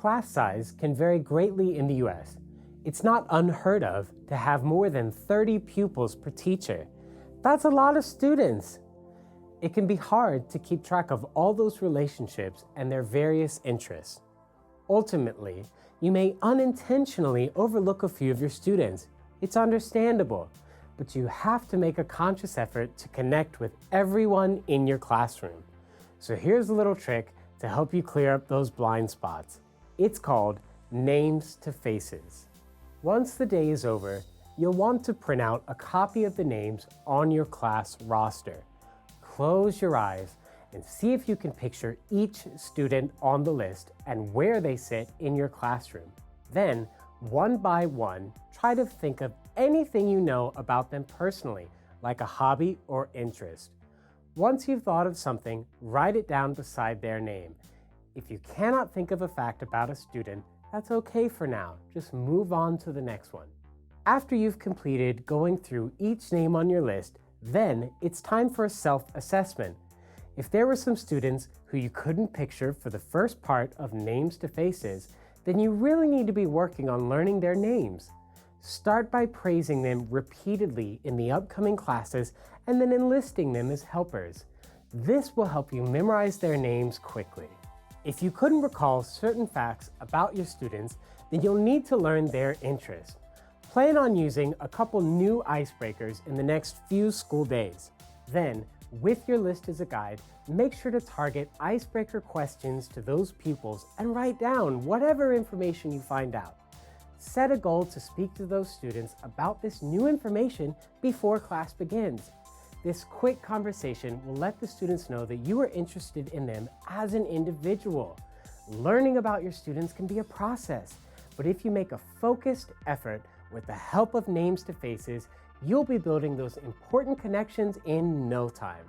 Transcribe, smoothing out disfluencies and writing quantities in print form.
Class size can vary greatly in the US. It's not unheard of to have more than 30 pupils per teacher. That's a lot of students. It can be hard to keep track of all those relationships and their various interests. Ultimately, you may unintentionally overlook a few of your students. It's understandable, but you have to make a conscious effort to connect with everyone in your classroom. So here's a little trick to help you clear up those blind spots. It's called Names to Faces. Once the day is over, you'll want to print out a copy of the names on your class roster. Close your eyes and see if you can picture each student on the list and where they sit in your classroom. Then, one by one, try to think of anything you know about them personally, like a hobby or interest. Once you've thought of something, write it down beside their name. If you cannot think of a fact about a student, that's okay for now. Just move on to the next one. After you've completed going through each name on your list, then it's time for a self-assessment. If there were some students who you couldn't picture for the first part of Names to Faces, then you really need to be working on learning their names. Start by praising them repeatedly in the upcoming classes and then enlisting them as helpers. This will help you memorize their names quickly. If you couldn't recall certain facts about your students, then you'll need to learn their interests. Plan on using a couple new icebreakers in the next few school days. Then, with your list as a guide, make sure to target icebreaker questions to those pupils and write down whatever information you find out. Set a goal to speak to those students about this new information before class begins. This quick conversation will let the students know that you are interested in them as an individual. Learning about your students can be a process, but if you make a focused effort with the help of Names to Faces, you'll be building those important connections in no time.